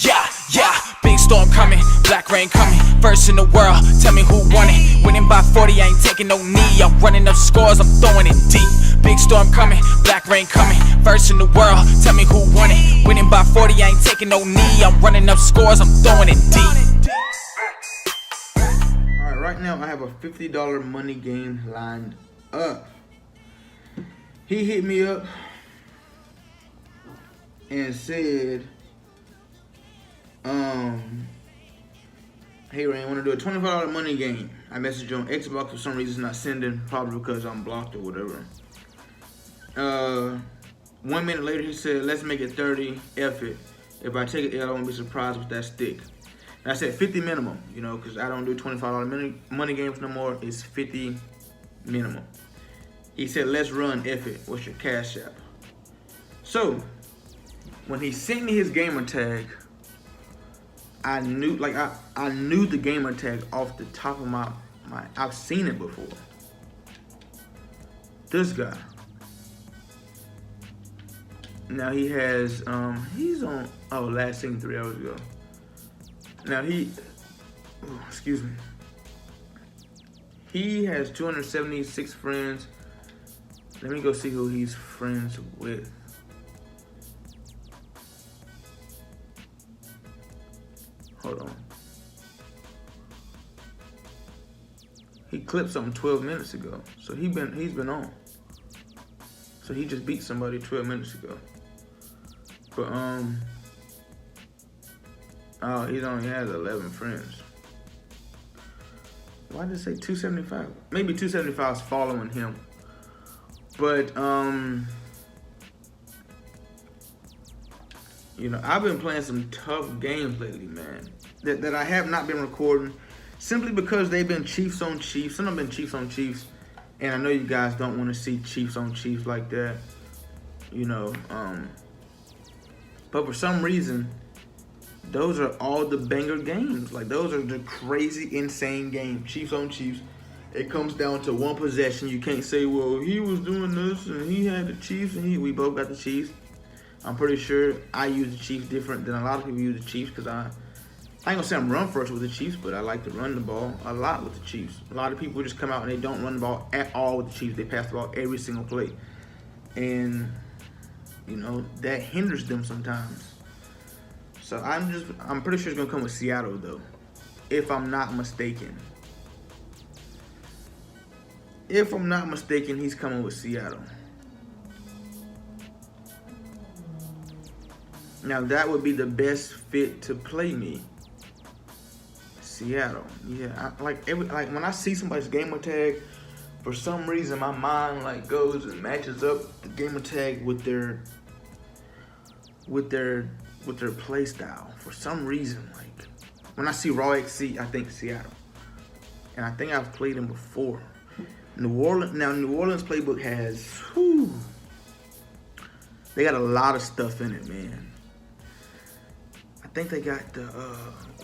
Yeah, yeah, big storm coming, black rain coming, first in the world, tell me who won it. Winning by 40, I ain't taking no knee, I'm running up scores, I'm throwing it deep. Big storm coming, black rain coming, first in the world, tell me who won it. Winning by 40, I ain't taking no knee, I'm running up scores, I'm throwing it deep. Alright, right now I have a $50 money game lined up. He hit me up and said, hey Rain, want to do a $25 money game. I messaged you on Xbox, for some reason it's not sending, probably because I'm blocked or whatever. 1 minute later he said, let's make it 30, F it. If I take it L, I won't be surprised with that stick. And I said 50 minimum, you know, because I don't do $25 money games no more, it's 50 minimum. He said, let's run, F it, what's your cash app? So, when he sent me his gamer tag, I knew, like, I knew the gamer tag off the top of my I've seen it before. This guy. Now he has, he's on, oh, last seen 3 hours ago. Now excuse me. He has 276 friends. Let me go see who he's friends with. Hold on. He clipped something 12 minutes ago. So he's been on. So he just beat somebody 12 minutes ago. But oh, he only has 11 friends. Why did it say 275? Maybe 275 is following him. But you know, I've been playing some tough games lately, man. That I have not been recording simply because they've been Chiefs on Chiefs. Some of them been Chiefs on Chiefs. And I know you guys don't want to see Chiefs on Chiefs like that. You know, but for some reason, those are all the banger games. Like, those are the crazy, insane games. Chiefs on Chiefs. It comes down to one possession. You can't say, well, he was doing this and he had the Chiefs and we both got the Chiefs. I'm pretty sure I use the Chiefs different than a lot of people use the Chiefs because I ain't gonna say I'm run first with the Chiefs, but I like to run the ball a lot with the Chiefs. A lot of people just come out and they don't run the ball at all with the Chiefs. They pass the ball every single play. And, you know, that hinders them sometimes. So I'm pretty sure it's gonna come with Seattle though, if I'm not mistaken. If I'm not mistaken, he's coming with Seattle. Now that would be the best fit to play me. Seattle, yeah. Like when I see somebody's gamer tag, for some reason my mind like goes and matches up the gamer tag with their play style. For some reason, like when I see Raw XC, I think Seattle, and I think I've played them before. New Orleans playbook has, they got a lot of stuff in it, man. I think they got the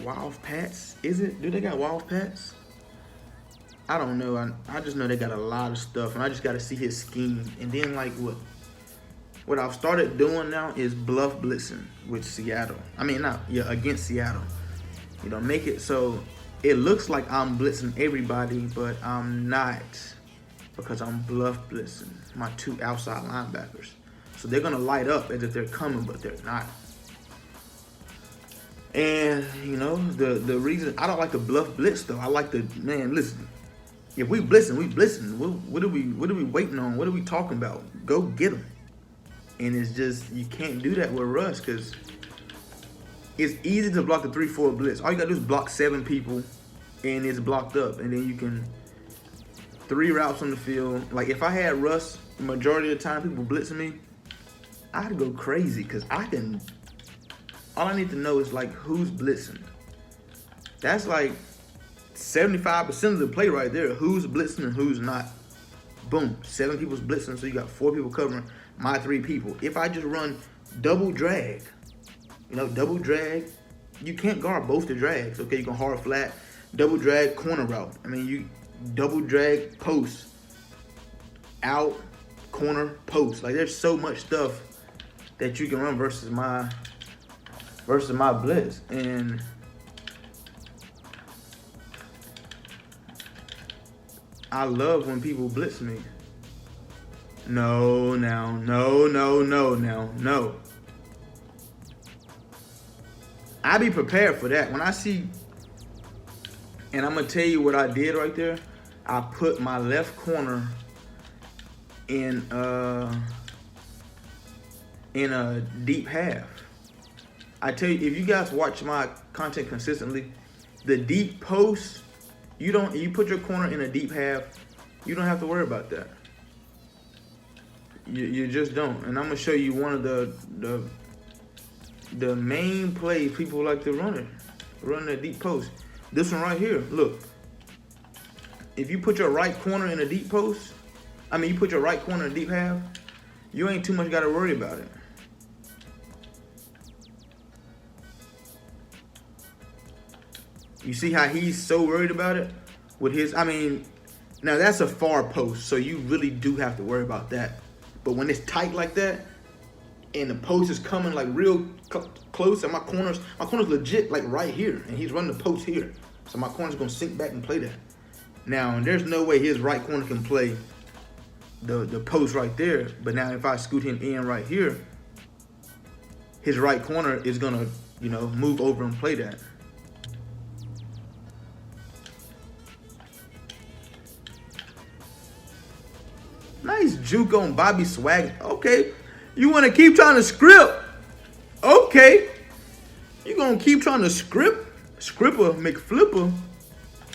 Wild Pats. Do they got Wild Pats? I don't know. I just know they got a lot of stuff, and I just got to see his scheme. And then, like, what I've started doing now is bluff blitzing with Seattle. I mean, against Seattle. You know, make it so it looks like I'm blitzing everybody, but I'm not, because I'm bluff blitzing my 2 outside linebackers. So they're gonna light up as if they're coming, but they're not. And you know, the reason I don't like the bluff blitz though, I like the, man, listen, if we blitzing, we blitzing. What are we waiting on? What are we talking about? Go get them. And it's just, you can't do that with Russ because it's easy to block the 3-4 blitz. All you gotta do is block 7 people and it's blocked up, and then you can 3 routes on the field. Like if I had Russ the majority of the time people blitzing me, I'd go crazy because all I need to know is like who's blitzing. That's like 75% of the play right there. Who's blitzing and who's not. Boom, 7 people's blitzing, so you got 4 people covering my 3 people. If I just run double drag, you know, double drag, you can't guard both the drags. Okay, you can hard flat, double drag corner route. I mean, you double drag post, out, corner, post. Like there's so much stuff that you can run versus my versus my blitz. And I love when people blitz me. No. I be prepared for that. When I see, and I'm gonna tell you what I did right there. I put my left corner in a deep half. I tell you, if you guys watch my content consistently, the deep post, you put your corner in a deep half, you don't have to worry about that. You just don't. And I'm gonna show you one of the main plays people like to run the deep post. This one right here, look. If you put your right corner in a deep post, you put your right corner in a deep half, you ain't too much got to worry about it. You see how he's so worried about it with his, now that's a far post, so you really do have to worry about that. But when it's tight like that, and the post is coming like real close, and my corner's legit like right here, and he's running the post here. So my corner's gonna sink back and play that. Now, there's no way his right corner can play the post right there. But now if I scoot him in right here, his right corner is gonna, move over and play that. Nice juke on Bobby Swag. Okay. You want to keep trying to script? Okay. You going to keep trying to scripper, McFlipper?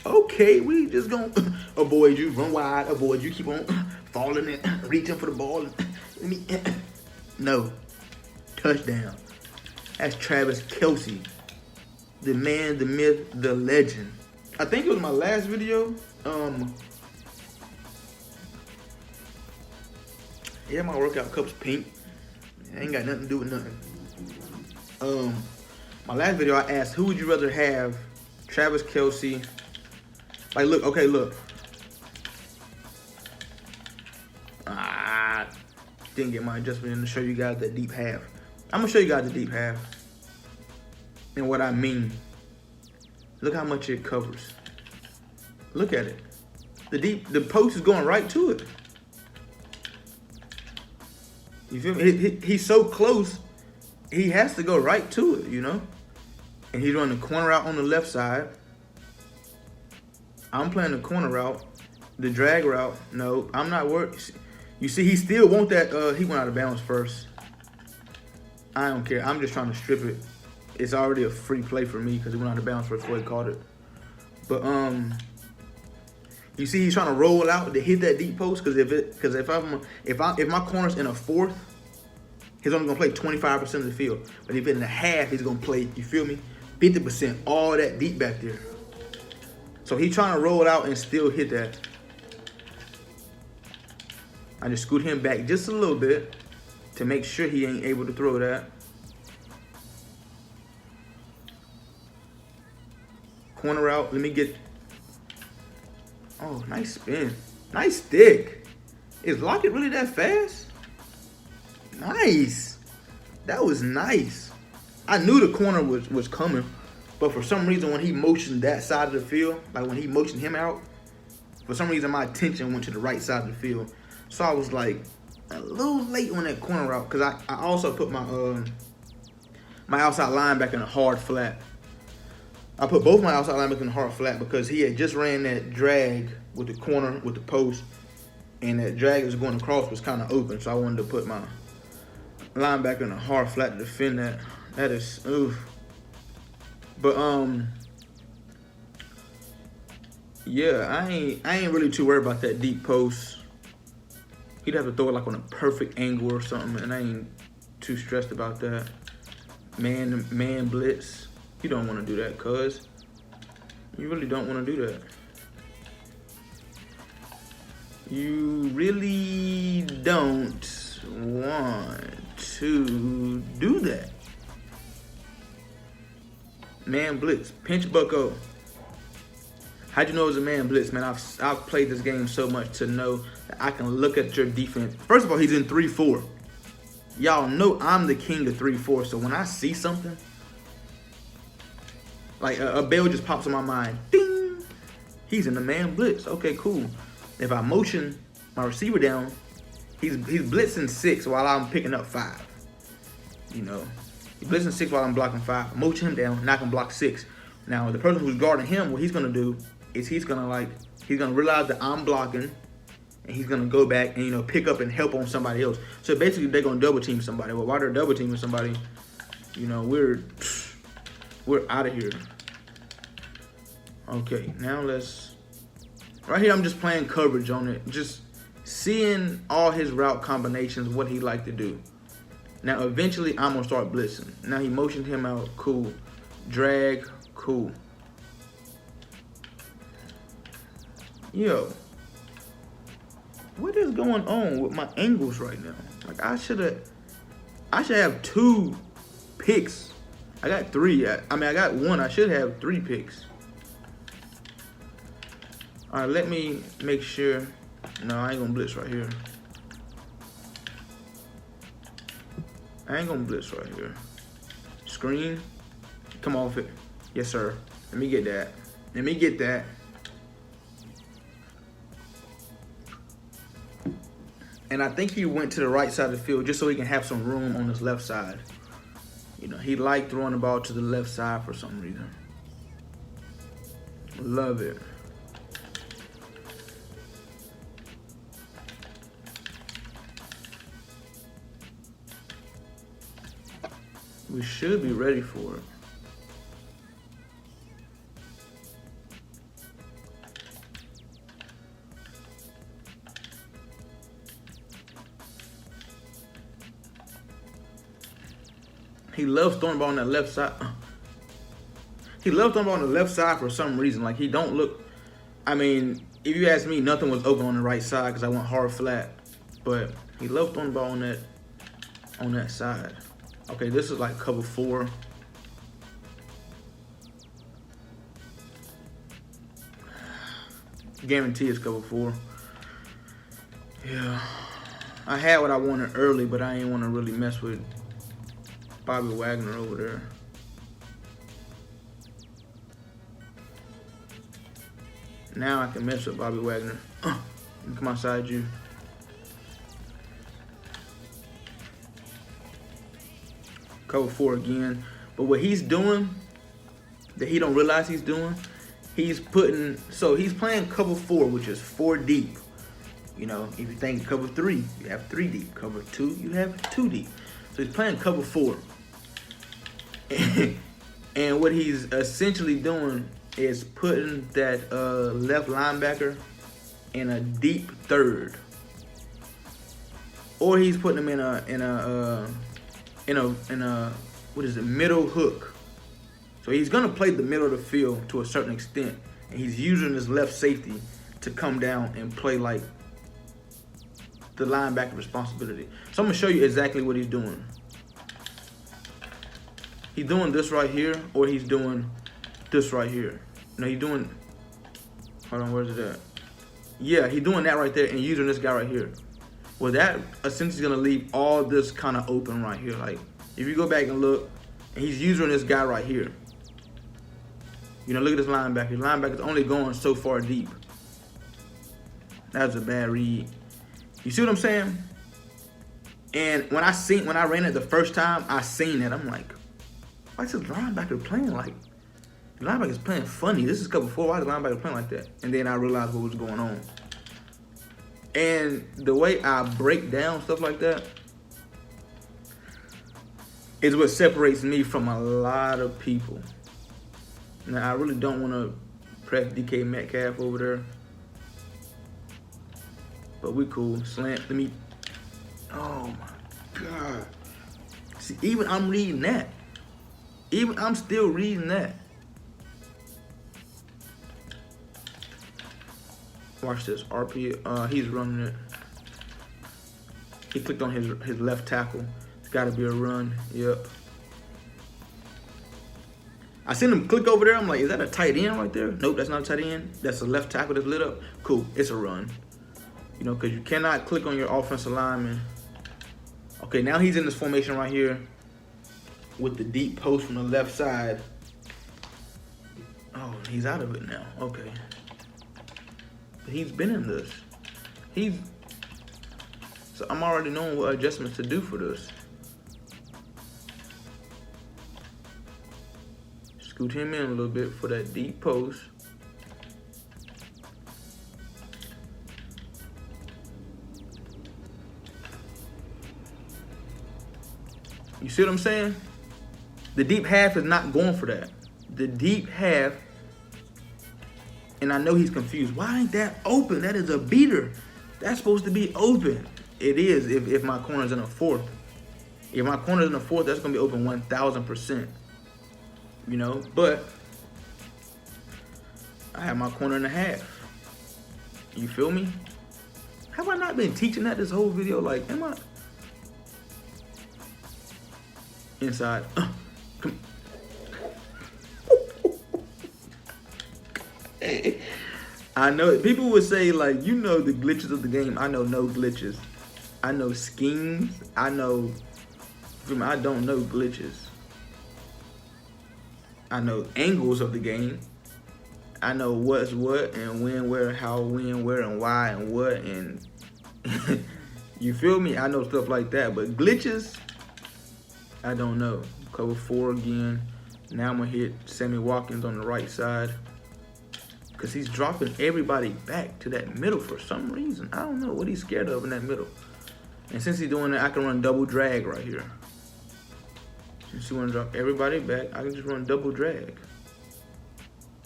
Okay, we just going to avoid you, run wide, avoid you, keep on falling and reaching for the ball. No. Touchdown. That's Travis Kelce. The man, the myth, the legend. I think it was my last video. Yeah, my workout cup's pink. It ain't got nothing to do with nothing. My last video I asked, who would you rather have? Travis Kelce. Like, look, okay, look. Didn't get my adjustment in to show you guys that deep half. I'm gonna show you guys the deep half. And what I mean. Look how much it covers. Look at it. The post is going right to it. You feel me? He's so close, he has to go right to it, And he's running the corner route on the left side. I'm playing the corner route, the drag route. No, I'm not worried. You see, he still wants that. He went out of bounds first. I don't care. I'm just trying to strip it. It's already a free play for me because he went out of bounds first before he caught it. But you see, he's trying to roll out to hit that deep post if my corner's in a fourth, he's only gonna play 25% of the field. But if it's in a half, he's gonna play, you feel me, 50%, all that deep back there. So he's trying to roll it out and still hit that. I just scoot him back just a little bit to make sure he ain't able to throw that. Corner out. Let me get. Oh, nice spin. Nice stick. Is Lockett really that fast? Nice. That was nice. I knew the corner was coming, but for some reason when he motioned that side of the field, like when he motioned him out, for some reason my attention went to the right side of the field. So I was like a little late on that corner route because I also put my my outside linebacker in a hard flat. I put both my outside linebackers in a hard flat because he had just ran that drag with the corner, with the post, and that drag that was going across was kind of open. So I wanted to put my linebacker in a hard flat to defend that. That is, oof. But, yeah, I ain't really too worried about that deep post. He'd have to throw it like on a perfect angle or something, and I ain't too stressed about that. Man blitz. You don't want to do that, cuz. You really don't want to do that. You really don't want to do that. Man blitz. Pinch bucko. How'd you know it was a man blitz, man? I've played this game so much to know that I can look at your defense. First of all, he's in 3-4. Y'all know I'm the king of 3-4, so when I see something Like a bell just pops in my mind. Ding! He's in the man blitz. Okay, cool. If I motion my receiver down, he's blitzing 6 while I'm picking up 5. You know, he's blitzing 6 while I'm blocking 5. Motion him down, not gonna block 6. Now the person who's guarding him, what he's gonna do is he's gonna realize that I'm blocking, and he's gonna go back and, you know, pick up and help on somebody else. So basically, they're gonna double team somebody. Well, while they're double teaming somebody, you know, we're out of here. Okay, now right here I'm just playing coverage on it, just seeing all his route combinations, what he like to do. Now eventually I'm gonna start blitzing. Now he motioned him out, cool. Drag, cool. Yo, what is going on with my angles right now? Like I should have 2 picks. I got 3. I mean, I got 1. I should have 3 picks. All right, let me make sure. No, I ain't gonna blitz right here. I ain't gonna blitz right here. Screen, come off it. Yes, sir. Let me get that. Let me get that. And I think he went to the right side of the field just so he can have some room on his left side. You know, he liked throwing the ball to the left side for some reason. Love it. We should be ready for it. He loves throwing the ball on that left side. He loves throwing the ball on the left side for some reason. Like, he don't look... I mean, if you ask me, nothing was open on the right side because I went hard flat. But he loves throwing the ball on that side. Okay, this is like cover 4. Guarantee it's cover 4. Yeah. I had what I wanted early, but I ain't want to really mess with Bobby Wagner over there. Now I can mess with Bobby Wagner. Come outside you. Cover 4 again. But what he's doing that he don't realize he's doing, he's playing cover 4, which is 4 deep. You know, if you think cover 3, you have 3 deep. Cover 2, you have 2 deep. So he's playing cover 4. And what he's essentially doing is putting that left linebacker in a deep third, or he's putting him in a what is it, middle hook. So he's gonna play the middle of the field to a certain extent, and he's using his left safety to come down and play like the linebacker responsibility. So I'm gonna show you exactly what he's doing. He's doing this right here, or he's doing this right here. No, he's doing, hold on, where's it at? Yeah, he's doing that right there and using this guy right here. Well, that essentially is gonna leave all this kind of open right here. Like, if you go back and look, and he's using this guy right here. You know, look at this linebacker. His linebacker's only going so far deep. That was a bad read. You see what I'm saying? And when I ran it the first time, I seen it. I'm like, why is this linebacker playing like? The linebacker's playing funny. This is cover 4. Why is the linebacker playing like that? And then I realized what was going on. And the way I break down stuff like that is what separates me from a lot of people. Now, I really don't want to press DK Metcalf over there. But we cool. Slant. Let me. Oh my God. See, even I'm reading that. Even I'm still reading that. Watch this. RP. He's running it. He clicked on his left tackle. It's got to be a run. Yep. I seen him click over there. I'm like, is that a tight end right there? Nope, that's not a tight end. That's a left tackle that's lit up. Cool. It's a run. You know, because you cannot click on your offensive lineman. Okay, now he's in this formation right here with the deep post from the left side. Oh, he's out of it now. Okay. But he's been in this. So I'm already knowing what adjustments to do for this. Scoot him in a little bit for that deep post. You see what I'm saying? The deep half is not going for that. The deep half, and I know he's confused. Why ain't that open? That is a beater. That's supposed to be open. It is if my corner's in a fourth. If my corner's in a fourth, that's gonna be open 1000%. You know, but I have my corner in a half. You feel me? Have I not been teaching that this whole video? Like, am I? Inside. Come. I know people would say, like, you know the glitches of the game. I know no glitches. I know schemes. I know. I don't know glitches. I know angles of the game. I know what's what and when, where, how, when, where, and why, and what, and you feel me? I know stuff like that, but glitches, I don't know. Cover 4 again. Now I'm gonna hit Sammy Watkins on the right side because he's dropping everybody back to that middle for some reason. I don't know what he's scared of in that middle. And since he's doing that, I can run double drag right here. Since you want to drop everybody back, I can just run double drag.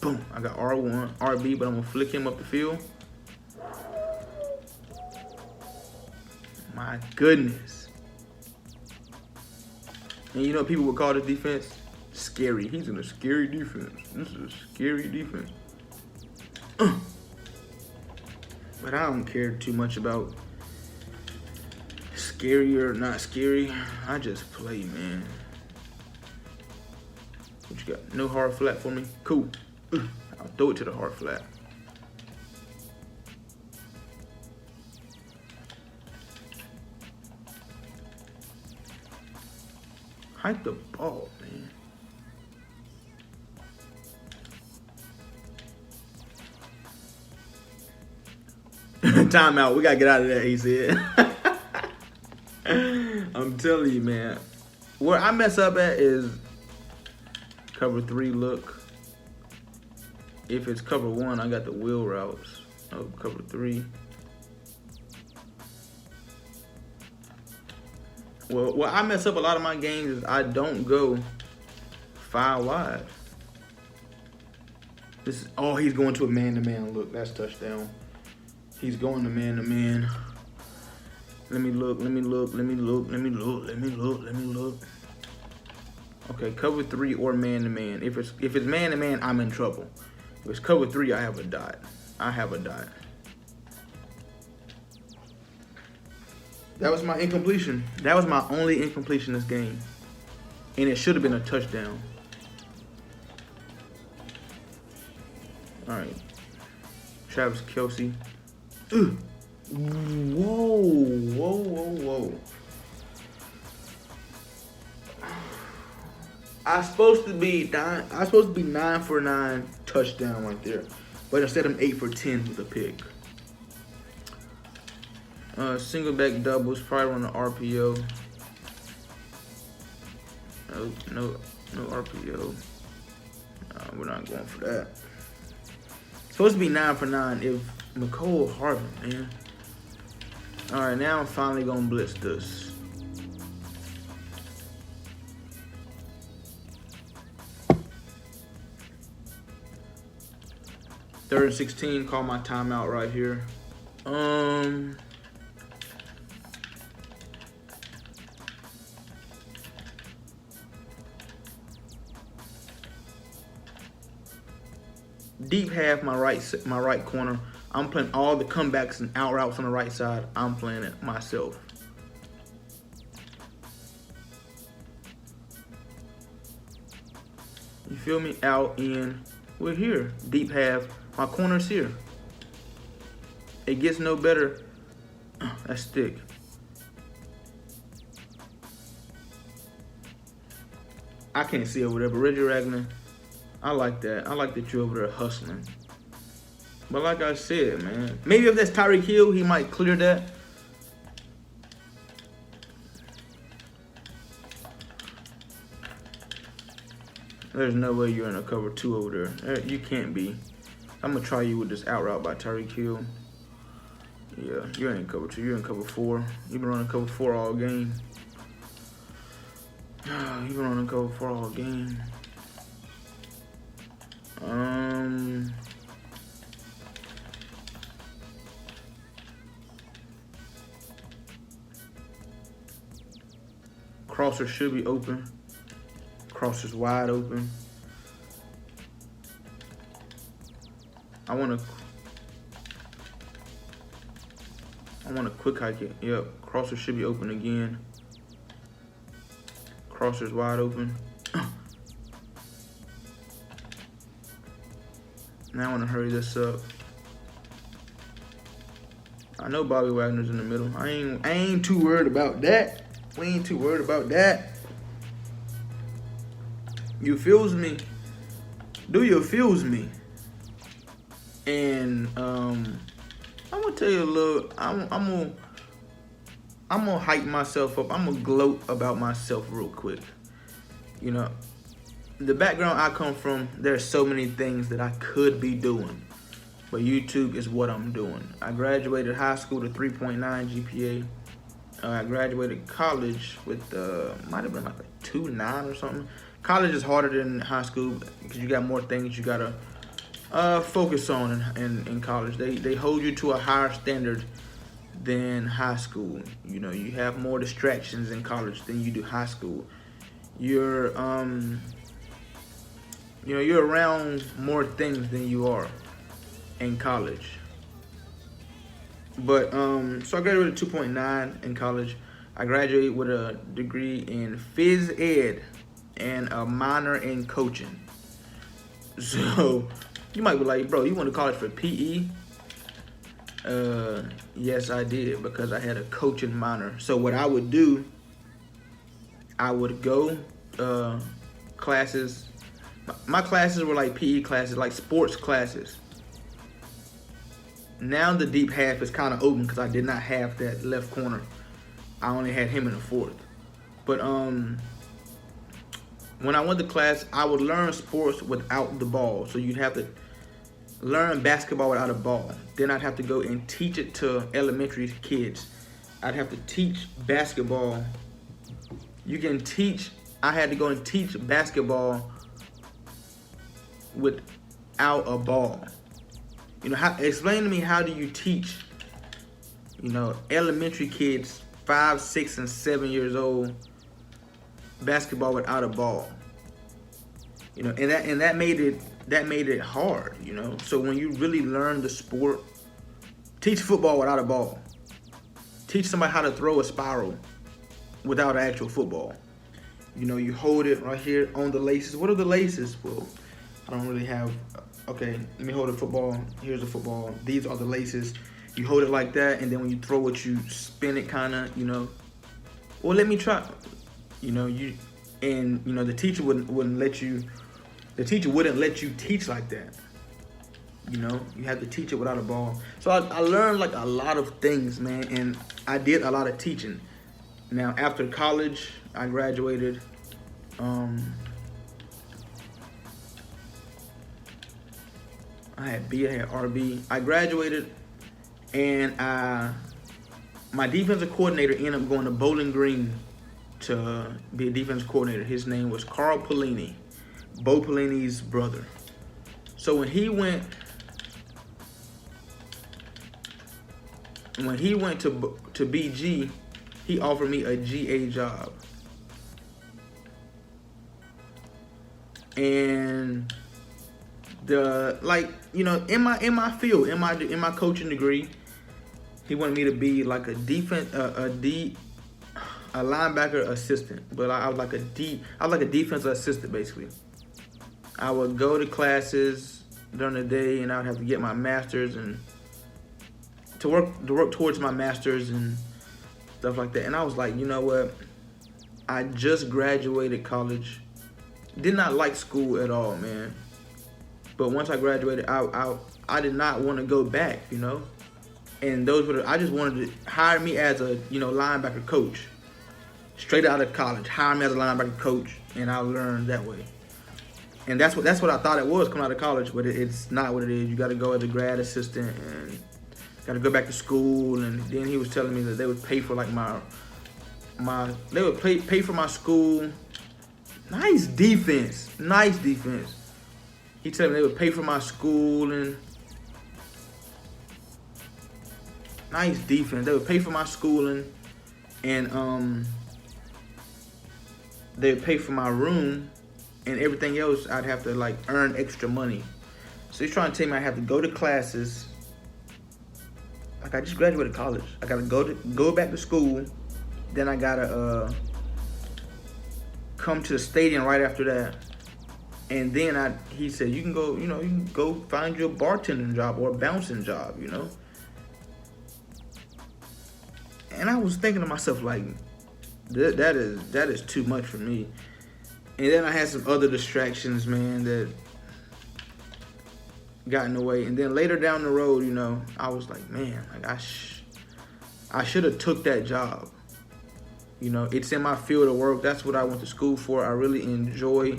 Boom, I got R1, RB, but I'm gonna flick him up the field. My goodness. And you know people would call this defense scary. He's in a scary defense. This is a scary defense. But I don't care too much about scary or not scary. I just play, man. What you got? No hard flat for me? Cool. I'll throw it to the hard flat. Hike the ball, man. Timeout. We gotta get out of there, he said. I'm telling you, man. Where I mess up at is cover 3 look. If it's cover 1, I got the wheel routes. Oh, cover 3. Well, I mess up a lot of my games is I don't go 5 wide. This is, oh, he's going to a man-to-man look. That's touchdown. He's going to man-to-man. Let me look, let me look, let me look, let me look, let me look, let me look. Okay, cover 3 or man-to-man. If it's man-to-man, I'm in trouble. If it's cover 3, I have a dot. I have a dot. That was my incompletion. That was my only incompletion this game. And it should have been a touchdown. All right. Travis Kelce. Ugh. Whoa, whoa, whoa, whoa. I'm supposed to be 9 for 9 touchdown right there. But instead I'm 8 for 10 with a pick. Single back doubles, probably on the RPO. No RPO. We're not going for that. Supposed to be 9 for 9 if McCole Hardman, man. All right, now I'm finally gonna blitz this. Third and 16, call my timeout right here. Deep half, my right corner. I'm playing all the comebacks and out routes on the right side. I'm playing it myself. You feel me? Out, in. We're here. Deep half. My corner's here. It gets no better. That's thick. I can't see over there, but Reggie Ragnar. I like that. I like that you're over there hustling. But like I said, man, maybe if that's Tyreek Hill, he might clear that. There's no way you're in a cover 2 over there. You can't be. I'm going to try you with this out route by Tyreek Hill. Yeah, you're in cover 2. You're in cover 4. You've been running cover 4 all game. You've been running cover 4 all game. Crosser should be open. Crosser's wide open. I want to quick hike it. Yep, crosser should be open again. Crosser's wide open. Now I want to hurry this up. I know Bobby Wagner's in the middle. I ain't too worried about that. We ain't too worried about that. You feels me? Do you feels me? And I'm gonna tell you a little. I'm gonna hype myself up. I'm gonna gloat about myself real quick. You know, the background I come from, there's so many things that I could be doing, but YouTube is what I'm doing. I graduated high school with 3.9 GPA. I graduated college with might have been like a 2.9 or something. College is harder than high school because you got more things you gotta focus on in college. They hold you to a higher standard than high school. You know, you have more distractions in college than you do high school. You're you know, you're around more things than you are in college. But so I graduated 2.9 in college. I graduated with a degree in phys ed and a minor in coaching. So you might be like, bro, you went to college for PE? Yes, I did, because I had a coaching minor. So what I would do, I would go classes. My classes were like PE classes, like sports classes. Now the deep half is kind of open because I did not have that left corner. I only had him in the fourth. But when I went to class, I would learn sports without the ball. So you'd have to learn basketball without a ball. Then I'd have to go and teach it to elementary kids. I'd have to teach basketball. I had to go and teach basketball without a ball. You know, explain to me, how do you teach, you know, elementary kids 5, 6, and 7 years old basketball without a ball? You know, and that made it hard, you know. So when you really learn the sport, teach football without a ball. Teach somebody how to throw a spiral without an actual football. You know, you hold it right here on the laces. What are the laces? Well, I don't really have. Okay, let me hold a football. Here's the football. These are the laces. You hold it like that, and then when you throw it, you spin it kind of, you know. Well, let me try. You know, the teacher wouldn't let you. The teacher wouldn't let you teach like that. You know, you have to teach it without a ball. So I learned like a lot of things, man, and I did a lot of teaching. Now after college, I graduated. I had B, I had RB. I graduated, and my defensive coordinator ended up going to Bowling Green to be a defensive coordinator. His name was Carl Pelini, Bo Pelini's brother. So when he went to BG, he offered me a GA job. And in my field, in my coaching degree, he wanted me to be like a linebacker assistant, but I was like a defensive assistant basically. I would go to classes during the day, and I would have to get my master's and to work towards my master's and stuff like that. And I was like, you know what? I just graduated college. Did not like school at all, man. But once I graduated, I did not want to go back, you know. And those were I just wanted to hire me as a, you know, linebacker coach. Straight out of college, hire me as a linebacker coach, and I learned that way. And that's what I thought it was coming out of college, but it's not what it is. You got to go as a grad assistant and got to go back to school. And then he was telling me that they would pay for like they would pay for my school. Nice defense. He told me they would pay for my school and nice defense. They would pay for my schooling and they would pay for my room and everything else. I'd have to like earn extra money. So he's trying to tell me I have to go to classes. Like I just graduated college. I gotta go back to school. Then I gotta come to the stadium right after that. And then he said you can go find you a bartending job or a bouncing job, you know. And I was thinking to myself like, that is too much for me. And then I had some other distractions, man, that got in the way. And then later down the road, you know, I was like, man, like I should have took that job. You know, it's in my field of work. That's what I went to school for. I really enjoy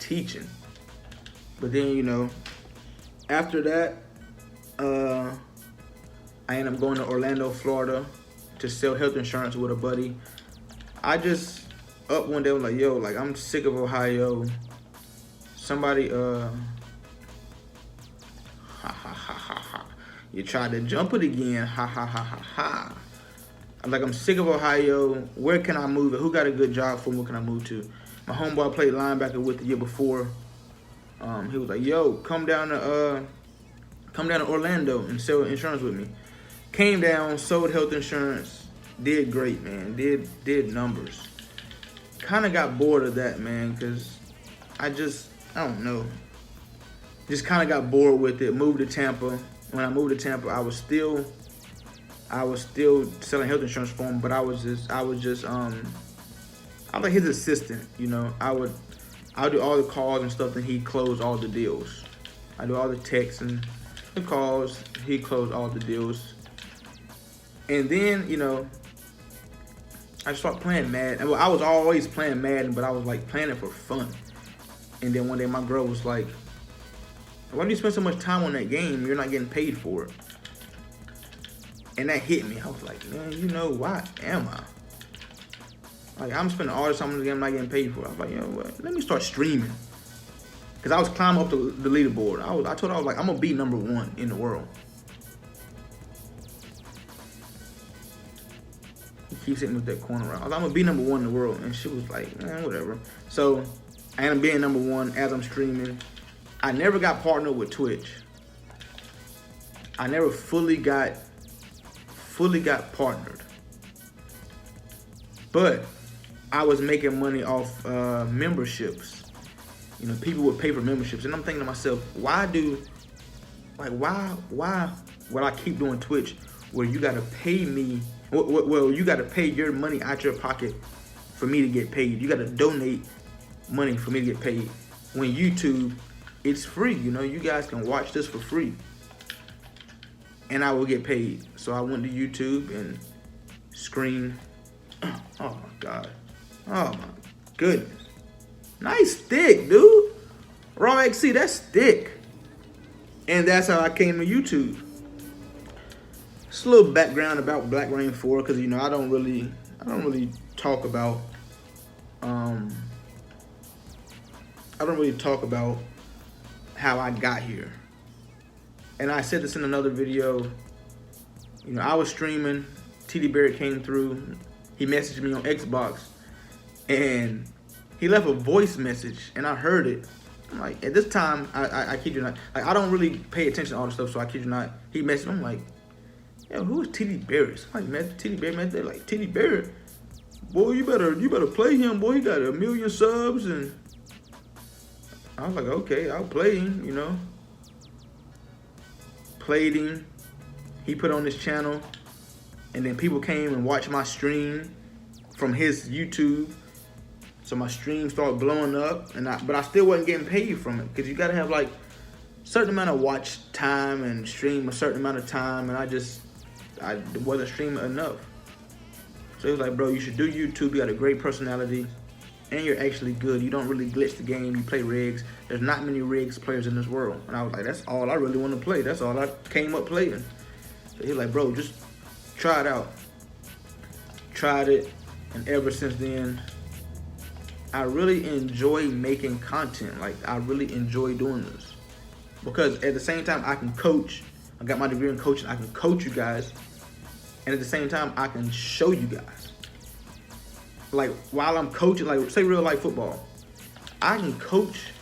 teaching. But then, you know, after that, I ended up going to Orlando, Florida to sell health insurance with a buddy. I just up one day was like, yo, like I'm sick of Ohio. Somebody you tried to jump it again, I'm sick of Ohio. Where can I move? Who got a good job for me? What can I move to? My homeboy I played linebacker with the year before. He was like, yo, come down to Orlando and sell insurance with me. Came down, sold health insurance, did great, man. Did numbers. Kind of got bored of that, man, because I don't know. Just kind of got bored with it. Moved to Tampa. When I moved to Tampa, I was still selling health insurance for him, but I was like his assistant, you know. I would do all the calls and stuff, and he'd close all the deals. I do all the texts and the calls. He'd close all the deals. And then, you know, I started playing Madden. Well, I was always playing Madden, but I was like playing it for fun. And then one day my girl was like, why do you spend so much time on that game? You're not getting paid for it. And that hit me. I was like, man, you know, why am I? Like, I'm spending all this time on the game I'm not getting paid for it. I was like, you know what? Let me start streaming. Because I was climbing up the leaderboard. I told her, I was like, I'm going to be #1 in the world. He keeps hitting with that corner route. I was like, I'm going to be #1 in the world. And she was like, man, whatever. So, I ended up being #1 as I'm streaming. I never got partnered with Twitch. I never fully got partnered. But I was making money off memberships. You know, people would pay for memberships. And I'm thinking to myself, why would I keep doing Twitch where you gotta pay me, well, you gotta pay your money out your pocket for me to get paid. You gotta donate money for me to get paid. When YouTube, it's free, you know, you guys can watch this for free. And I will get paid. So I went to YouTube and screened. Oh my God. Oh my goodness. Nice stick, dude. Raw XC, that's thick. And that's how I came to YouTube. Just a little background about Black Rain 4, because you know I don't really talk about how I got here. And I said this in another video. You know, I was streaming. TD Barrett came through. He messaged me on Xbox. And he left a voice message. And I heard it. I'm like, at this time, I kid you not. Like, I don't really pay attention to all this stuff, so I kid you not. He messaged me. I'm like, yo, who is TD Barrett? Somebody messaged TD Barrett. They're like, TD Barrett? Boy, you better play him, boy. He got 1 million subs. And I was like, okay, I'll play him, you know. Played him. He put on his channel. And then people came and watched my stream from his YouTube. So my stream started blowing up. But I still wasn't getting paid from it. Because you got to have like certain amount of watch time and stream a certain amount of time, and I wasn't streaming enough. So he was like, bro, you should do YouTube. You got a great personality, and you're actually good. You don't really glitch the game. You play rigs. There's not many rigs players in this world. And I was like, that's all I really want to play. That's all I came up playing. So he was like, bro, just try it out. Tried it, and ever since then, I really enjoy making content. Like, I really enjoy doing this. Because at the same time, I can coach. I got my degree in coaching. I can coach you guys. And at the same time, I can show you guys. Like, while I'm coaching, like, say real life football, I can coach.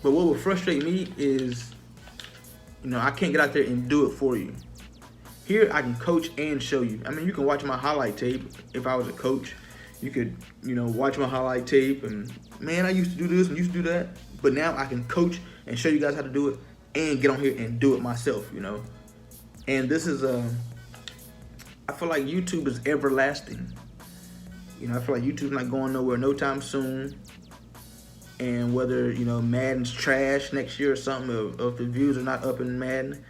But what would frustrate me is, you know, I can't get out there and do it for you. Here, I can coach and show you. I mean, you can watch my highlight tape. If I was a coach, you could, you know, watch my highlight tape and, man, I used to do this and used to do that. But now I can coach and show you guys how to do it and get on here and do it myself, you know. And this is, I feel like YouTube is everlasting. You know, I feel like YouTube's not going nowhere no time soon. And whether, you know, Madden's trash next year or something, or if the views are not up in Madden,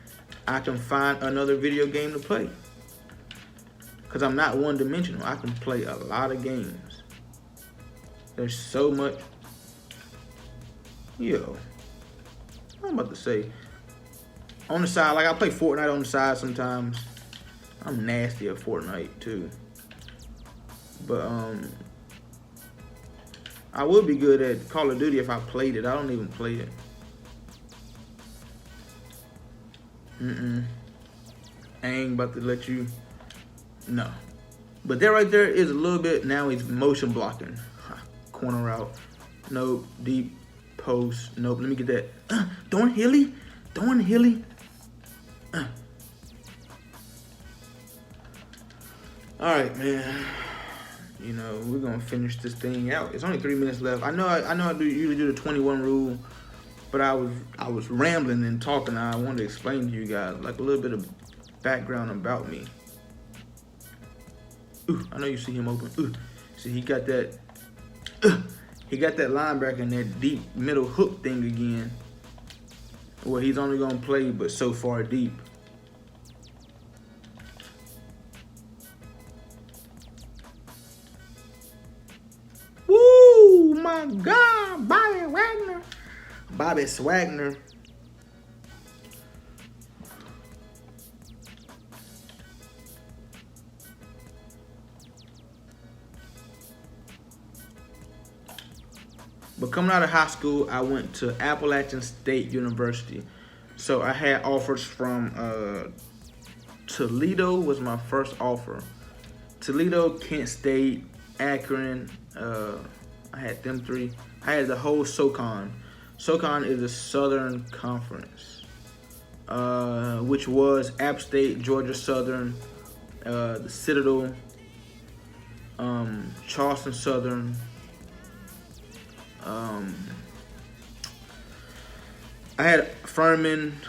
I can find another video game to play. Because I'm not one-dimensional. I can play a lot of games. There's so much. Yo. I'm about to say. On the side, like I play Fortnite on the side sometimes. I'm nasty at Fortnite too. But I would be good at Call of Duty if I played it. I don't even play it. I ain't about to let you. No. But that right there is a little bit. Now he's motion blocking. Corner out. Nope. Deep post. Nope. Let me get that. Don't hilly. All right, man. You know, we're gonna finish this thing out. It's only 3 minutes left. I know I usually do the 21 rule, but I was rambling and talking. I wanted to explain to you guys like a little bit of background about me. Ooh, I know you see him open. Ooh, see he got that. He got that linebacker in that deep middle hook thing again. Where he's only gonna play, but so far deep. Woo, my God, Bobby Swagner. But coming out of high school, I went to Appalachian State University. So I had offers from Toledo was my first offer. Toledo, Kent State, Akron. I had them three. I had the whole SoCon. SoCon is the Southern Conference, which was App State, Georgia Southern, the Citadel, Charleston Southern. I had Furman.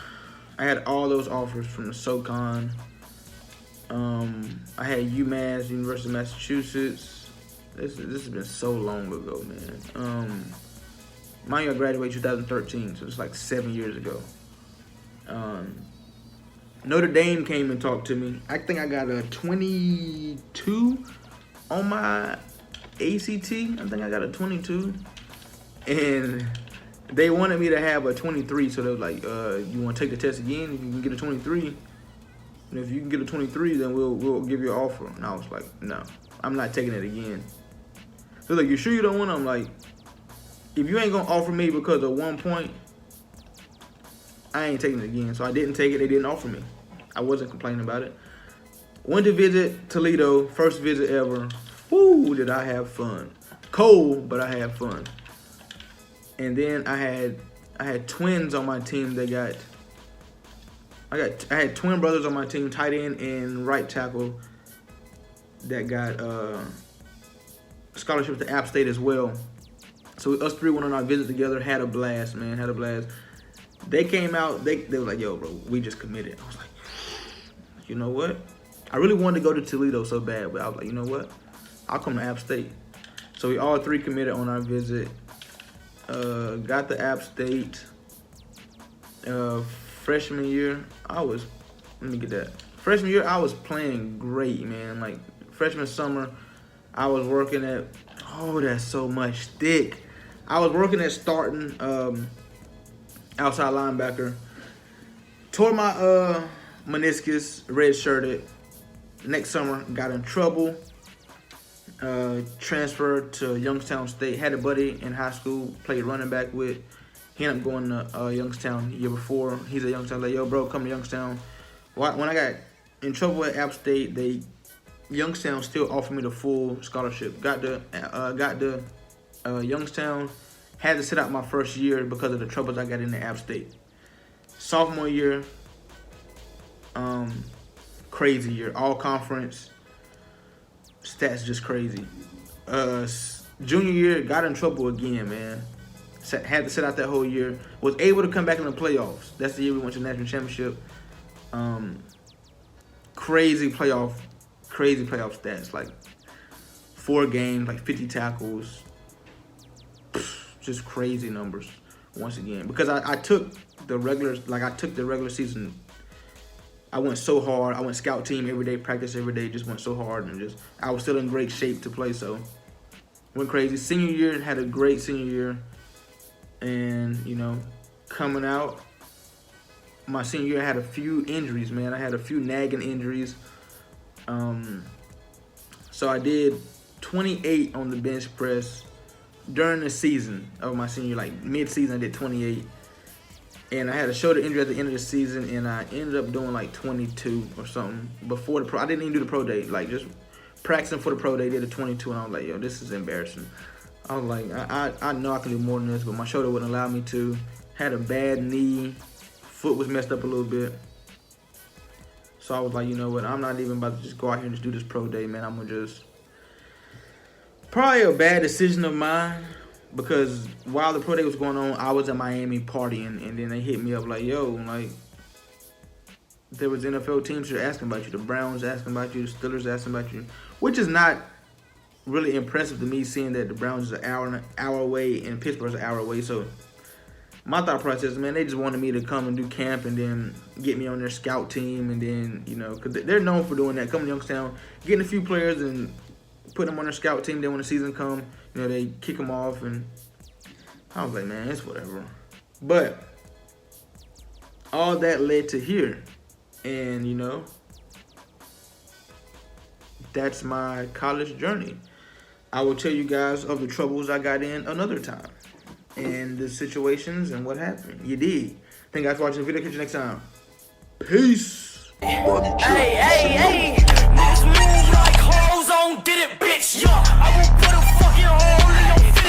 I had all those offers from the SoCon. I had UMass, University of Massachusetts. This has been so long ago, man. Mind you, I graduated 2013, so it's like 7 years ago. Notre Dame came and talked to me. I think I got a 22 on my ACT. I think I got a 22. And they wanted me to have a 23, so they was like, you want to take the test again? If you can get a 23, and if you can get a 23, then we'll give you an offer. And I was like, no, I'm not taking it again. They're like, you sure you don't want it? I'm like, if you ain't going to offer me because of 1 point, I ain't taking it again. So I didn't take it. They didn't offer me. I wasn't complaining about it. Went to visit Toledo, first visit ever. Woo, did I have fun. Cold, but I had fun. And then I had twins on my team. I had twin brothers on my team, tight end and right tackle, that got scholarship to App State as well. So us three went on our visit together, had a blast, man, had a blast. They came out, they were like, yo, bro, we just committed. I was like, you know what? I really wanted to go to Toledo so bad, but I was like, you know what? I'll come to App State. So we all three committed on our visit. Got the App State. Freshman year, let me get that. Freshman year, I was playing great, man. Like, freshman summer, I was working at, oh, that's so much thick. I was working at starting outside linebacker. Tore my meniscus, redshirted. Next summer, got in trouble. Transferred to Youngstown State. Had a buddy in high school, played running back with. He ended up going to Youngstown the year before. He's at Youngstown. Like, yo, bro, come to Youngstown. When I got in trouble at App State, Youngstown still offered me the full scholarship. Got to Youngstown. Had to sit out my first year because of the troubles I got in the App State. Sophomore year, crazy year. All conference. Stats just crazy. Junior year, got in trouble again, man. Had to sit out that whole year. Was able to come back in the playoffs. That's the year we went to the national championship. Crazy playoff stats. Like 4 games, like 50 tackles. Just crazy numbers once again. Because I took the regular season. I went so hard. I went scout team every day, practice every day. Just went so hard, and I was still in great shape to play. So went crazy. Senior year, had a great senior year. And, coming out, my senior year, I had a few injuries, man. I had a few nagging injuries. So I did 28 on the bench press during the season of my senior year. Like, mid-season, I did 28. And I had a shoulder injury at the end of the season, and I ended up doing, like, 22 or something before the pro. I didn't even do the pro day. Like, just practicing for the pro day, did a 22, and I was like, yo, this is embarrassing. I was like, I know I can do more than this, but my shoulder wouldn't allow me to. Had a bad knee. Foot was messed up a little bit. So I was like, you know what? I'm not even about to just go out here and just do this pro day, man. I'm going to just... Probably a bad decision of mine, because while the pro day was going on, I was in Miami partying, and then they hit me up like, yo, like, there was NFL teams here asking about you. The Browns asking about you. The Steelers asking about you. Which is not really impressive to me, seeing that the Browns is an hour away and Pittsburgh's an hour away. So my thought process, man, they just wanted me to come and do camp and then get me on their scout team, and then, because they're known for doing that, coming to Youngstown, getting a few players and putting them on their scout team. Then when the season comes, they kick them off, and I was like, man, it's whatever. But all that led to here, and that's my college journey. I will tell you guys of the troubles I got in another time, and the situations and what happened. You dig? Thank you guys for watching the video. Catch you next time. Peace. Hey, hey, hey.